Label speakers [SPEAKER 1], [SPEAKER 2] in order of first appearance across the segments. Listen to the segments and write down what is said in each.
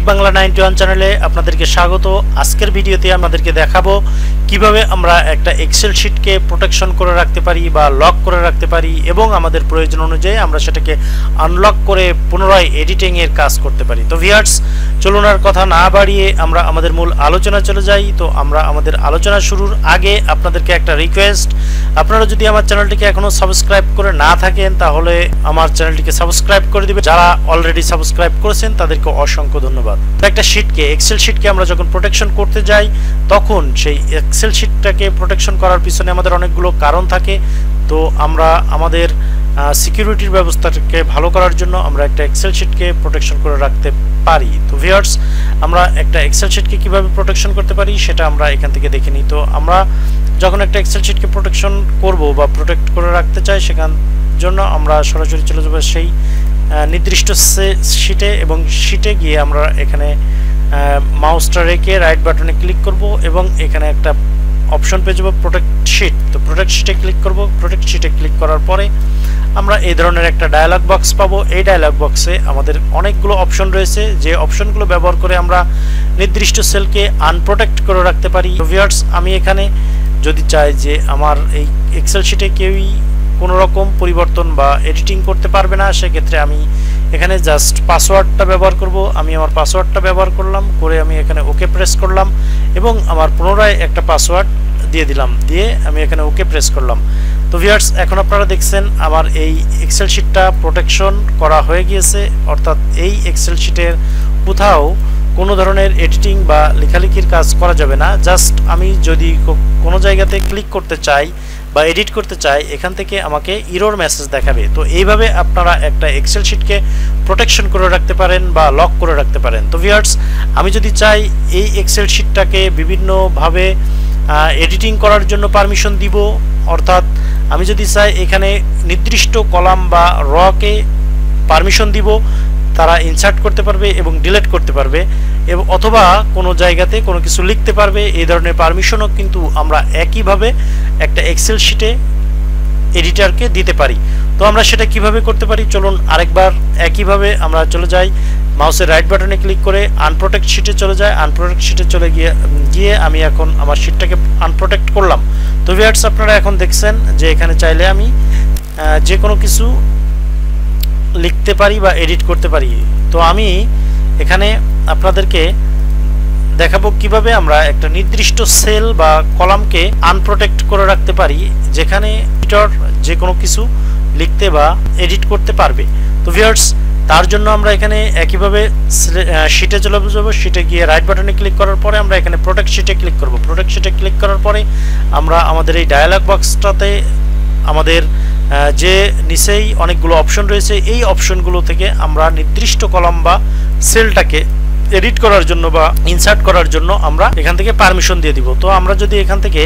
[SPEAKER 1] বাংলা 91 চ্যানেলে আপনাদেরকে স্বাগত। আজকের ভিডিওতে আমাদেরকে দেখাবো কিভাবে আমরা একটা এক্সেল শীটকে প্রোটেকশন করে রাখতে পারি বা লক করে রাখতে পারি এবং আমাদের প্রয়োজন অনুযায়ী আমরা সেটাকে আনলক করে পুনরায় এডিটিং এর কাজ করতে পারি। তো ভিউয়ার্স, চলুন আর কথা না বাড়িয়ে আমরা আমাদের মূল আলোচনা চলে যাই। তো আমরা আমাদের আলোচনা শুরুর আগে আপনাদেরকে একটা রিকোয়েস্ট, আপনারা যদি আমার চ্যানেলটিকে এখনো সাবস্ক্রাইব করে না থাকেন তাহলে আমার চ্যানেলটিকে সাবস্ক্রাইব করে দিবেন। যারা অলরেডি সাবস্ক্রাইব করেছেন তাদেরকে অসংখ্য ধন্যবাদ। একটা শীটকে এক্সেল শীটকে আমরা যখন প্রোটেকশন করতে যাই তখন সেই এক্সেল শীটটাকে প্রোটেকশন করার পিছনে আমাদের অনেকগুলো কারণ থাকে। তো আমরা আমাদের সিকিউরিটির ব্যবস্থাটাকে ভালো করার জন্য আমরা একটা এক্সেল শীটকে প্রোটেকশন করে রাখতে পারি। তো ভিউয়ার্স, আমরা একটা এক্সেল শীটকে কিভাবে প্রোটেকশন করতে পারি সেটা আমরা এখান থেকে দেখে নিই। তো আমরা যখন একটা এক্সেল শীটকে প্রোটেকশন করব বা প্রোটেক্ট করে রাখতে চাই সেখান জন্য আমরা সরাসরি চলে যাব সেই নির্দিষ্ট শীটে এবং শীটে গিয়ে আমরা এখানে মাউসটা রেখে রাইট বাটনে ক্লিক করব এবং এখানে একটা অপশন পেয়ে যাব প্রোটেক্ট শীট। তো প্রোটেক্ট শীটে ক্লিক করব। প্রোটেক্ট শীটে ক্লিক করার পরে আমরা এই ধরনের একটা ডায়ালগ বক্স পাবো। এই ডায়ালগ বক্সে আমাদের অনেকগুলো অপশন রয়েছে, যে অপশনগুলো ব্যবহার করে আমরা নির্দিষ্ট সেলকে আনপ্রোটেক্ট করে রাখতে পারি। ভিউয়ার্স, আমি এখানে যদি চাই যে আমার এই এক্সেল শীটে কেউই কোনো রকম পরিবর্তন বা এডিটিং করতে পারবে না, সেক্ষেত্রে আমি এখানে জাস্ট পাসওয়ার্ডটা ব্যবহার করব। আমি আমার পাসওয়ার্ডটা ব্যবহার করলাম, করে আমি এখানে ওকে প্রেস করলাম এবং আমার পুনরায় একটা পাসওয়ার্ড দিয়ে দিলাম, দিয়ে আমি এখানে ওকে প্রেস করলাম। তো ভিউয়ার্স, এখন আপনারা দেখছেন আমার এই এক্সেল শীটটা প্রোটেকশন করা হয়ে গিয়েছে, অর্থাৎ এই এক্সেল শীটের কোথাও কোনো ধরনের এডিটিং বা লেখালেখির কাজ করা যাবে না। জাস্ট আমি যদি কোনো জায়গাতে ক্লিক করতে চাই বা এডিট করতে চাই এখান থেকে আমাকে এরর মেসেজ দেখাবে। তো এইভাবে আপনারা একটা এক্সেল শীটকে প্রোটেকশন করে রাখতে পারেন বা লক করে রাখতে পারেন। তো ভিউয়ার্স, আমি যদি চাই এই এক্সেল শীটটাকে বিভিন্নভাবে এডিটিং করার জন্য পারমিশন দিব, অর্থাৎ আমি যদি চাই এখানে নির্দিষ্ট কলাম বা রকে পারমিশন দিব, তারা ইনসার্ট করতে পারবে এবং ডিলিট করতে পারবে এবং অথবা কোনো জায়গাতে কোনো কিছু লিখতে পারবে, এই ধরনের পারমিশনও কিন্তু আমরা একইভাবে একটা এক্সেল শীটে এডিটরকে দিতে পারি। তো আমরা সেটা কিভাবে করতে পারি চলুন আরেকবার একইভাবে আমরা চলে যাই, মাউসের রাইট বাটনে ক্লিক করে আনপ্রোটেক্ট শীটে চলে যায়। আনপ্রোটেক্ট শীটে চলে গিয়ে আমি এখন আমার শীটটাকে আনপ্রোটেক্ট করলাম। তো ভিউয়ার্স, আপনারা এখন দেখছেন যে এখানে চাইলে আমি যে কোনো কিছু লিখতে পারি বা এডিট করতে পারি। তো আমি এখানে আপনাদেরকে দেখাবো কিভাবে আমরা একটা নির্দিষ্ট সেল বা কলামকে আনপ্রোটেক্ট করে রাখতে পারি, যেখানে এডিটর যে কোনো কিছু লিখতে বা এডিট করতে পারবে। তো ভিউয়ার্স, তার জন্য আমরা এখানে একইভাবে শীটে চলে যাবো। শীটে গিয়ে রাইট বাটনে ক্লিক করার পরে আমরা এখানে প্রোটেক্ট শীটে ক্লিক করব। প্রোটেক্ট শীটে ক্লিক করার পরে আমরা আমাদের এই ডায়ালগ বক্সটাতে আমাদের যে নিচেই অনেকগুলো অপশন রয়েছে, এই অপশনগুলো থেকে আমরা নির্দিষ্ট কলাম বা সেলটাকে এডিট করার জন্য বা ইনসার্ট করার জন্য আমরা এখান থেকে পারমিশন দিয়ে দিব। তো আমরা যদি এখান থেকে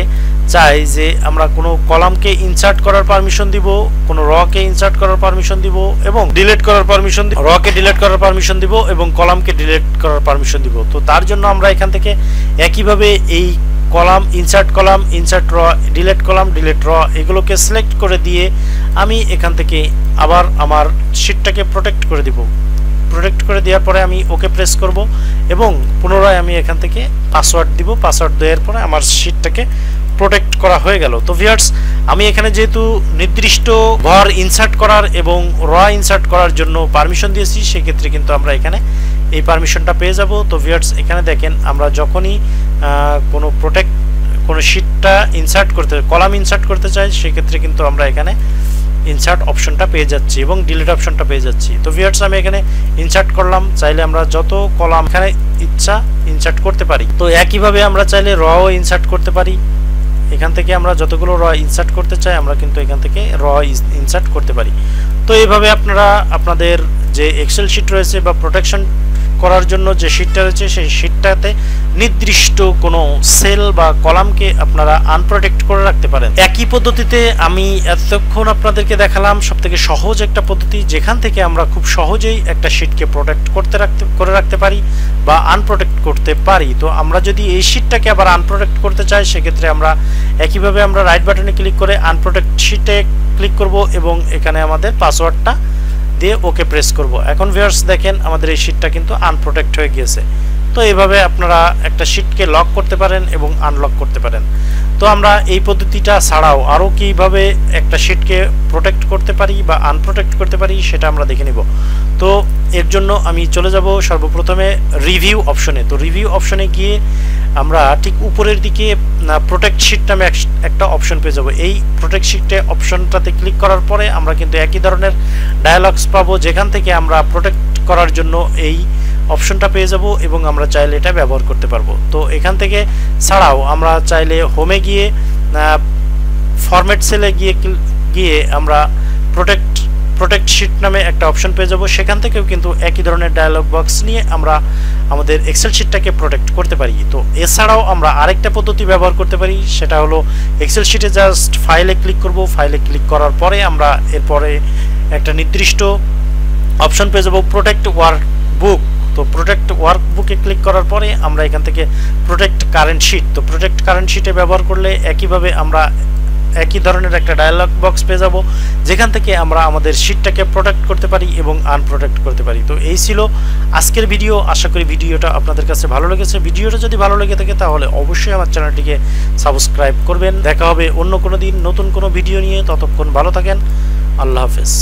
[SPEAKER 1] চাই যে আমরা কোনো কলামকে ইনসার্ট করার পারমিশন দিব, কোনো রকে ইনসার্ট করার পারমিশন দিব এবং ডিলিট করার পারমিশন দিব, রকে ডিলিট করার পারমিশন দিব এবং কলামকে ডিলিট করার পারমিশন দিব। তো তার জন্য আমরা এখান থেকে একইভাবে এই কলাম, ইনসার্ট র, ডিলিট কলাম, ডিলিট র এগুলোকে সিলেক্ট করে দিয়ে আমি এখান থেকে আবার আমার শীটটাকে প্রোটেক্ট করে দিব। প্রোটেক্ট করে দেওয়ার পরে আমি ওকে প্রেস করব এবং পুনরায় আমি এখান থেকে পাসওয়ার্ড দিব। পাসওয়ার্ড দেওয়ার পরে আমার শীটটাকে প্রোটেক্ট করা হয়ে গেল। তো ভিউয়ার্স, আমি এখানে যেহেতু নির্দিষ্ট ঘর ইনসার্ট করার এবং র ইনসার্ট করার জন্য পারমিশন দিয়েছি, সেক্ষেত্রে কিন্তু আমরা এখানে এই পারমিশনটা পেয়ে যাব। তো ভিউয়ার্স, এখানে দেখেন আমরা যখনই কোনো শীটটা ইনসার্ট করতে, কলাম ইনসার্ট করতে চাই, সেক্ষেত্রে কিন্তু আমরা এখানে ইনসার্ট অপশনটা পেয়ে যাচ্ছি এবং ডিলিট অপশনটা পেয়ে যাচ্ছি। তো ভিউয়ার্স, আমি এখানে ইনসার্ট করলাম, চাইলে আমরা যত কলাম এখানে ইচ্ছা ইনসার্ট করতে পারি। তো একইভাবে আমরা চাইলে রও ইনসার্ট করতে পারি। এখান থেকে আমরা যতগুলো র ইনসার্ট করতে চাই আমরা কিন্তু এখান থেকে র ইনসার্ট করতে পারি। তো এইভাবে আপনারা আপনাদের যে এক্সেল শীট রয়েছে বা প্রোটেকশন করার জন্য যে শীটটা রয়েছে সেই শীটটাতে নির্দিষ্ট কোনো সেল বা কলামকে আপনারা আনপ্রোটেক্ট করে রাখতে পারেন। একই পদ্ধতিতে আমি এতক্ষণ আপনাদেরকে দেখালাম সবথেকে সহজ একটা পদ্ধতি, যেখান থেকে আমরা খুব সহজেই একটা শীটকে প্রোটেক্ট করে রাখতে পারি বা আনপ্রোটেক্ট করতে পারি। তো আমরা যদি এই শীটটাকে আবার আনপ্রোটেক্ট করতে চাই সেক্ষেত্রে আমরা একইভাবে আমরা রাইট বাটনে ক্লিক করে আনপ্রোটেক্ট শীটে ক্লিক করব এবং এখানে আমাদের পাসওয়ার্ডটা দিয়ে ওকে প্রেস করব। এখন ভিউয়ার্স দেখেন আমাদের এই শীটটা কিন্তু আনপ্রোটেক্ট হয়ে গিয়েছে। তো এইভাবে আপনারা একটা শীটকে লক করতে পারেন এবং আনলক করতে পারেন। তো আমরা এই পদ্ধতিটা ছাড়াও আরও কীভাবে একটা শীটকে প্রোটেক্ট করতে পারি বা আনপ্রোটেক্ট করতে পারি সেটা আমরা দেখে নিব। তো এর জন্য আমি চলে যাব সর্বপ্রথমে রিভিউ অপশনে। তো রিভিউ অপশনে গিয়ে আমরা ঠিক উপরের দিকে প্রোটেক্ট শীট নামে একটা অপশন পেয়ে যাব। এই প্রোটেক্ট শীটে অপশনটাতে ক্লিক করার পরে আমরা কিন্তু একই ধরনের ডায়ালগস পাবো, যেখান থেকে আমরা প্রোটেক্ট করার জন্য এই অপশনটা পেয়ে যাব এবং আমরা চাইলে এটা ব্যবহার করতে পারবো। তো এখান থেকে ছাড়াও আমরা চাইলে হোমে গিয়ে ফরম্যাট সেলে গিয়ে আমরা প্রোটেক্ট শীট নামে একটা অপশন পেয়ে যাব। সেখান থেকেও কিন্তু একই ধরনের ডায়ালগ বক্স নিয়ে আমরা আমাদের এক্সেল শীটটাকে প্রোটেক্ট করতে পারি। তো এছাড়াও আমরা আরেকটা পদ্ধতি ব্যবহার করতে পারি, সেটা হলো এক্সেল শীটে জাস্ট ফাইলে ক্লিক করব। ফাইলে ক্লিক করার পরে আমরা এরপরে একটা নির্দিষ্ট অপশন পেয়ে যাব প্রোটেক্ট ওয়ার্কবুক। তো প্রোটেক্ট ওয়ার্কবুকে ক্লিক করার পরে আমরা এখান থেকে প্রোটেক্ট কারেন্ট শীট, তো প্রোটেক্ট কারেন্ট শীটে ব্যবহার করলে একইভাবে আমরা একই ধরনের একটা ডায়ালগ বক্স পেয়ে যাব, যেখান থেকে আমরা আমাদের শীটটাকে প্রোটেক্ট করতে পারি এবং আনপ্রোটেক্ট করতে পারি। তো এই ছিল আজকের ভিডিও। আশা করি ভিডিওটা আপনাদের কাছে ভালো লেগেছে। ভিডিওটা যদি ভালো লেগে থাকে তাহলে অবশ্যই আমার চ্যানেলটিকে সাবস্ক্রাইব করবেন। দেখা হবে অন্য কোনো দিন নতুন কোনো ভিডিও নিয়ে। ততক্ষণ ভালো থাকেন। আল্লাহ হাফেজ।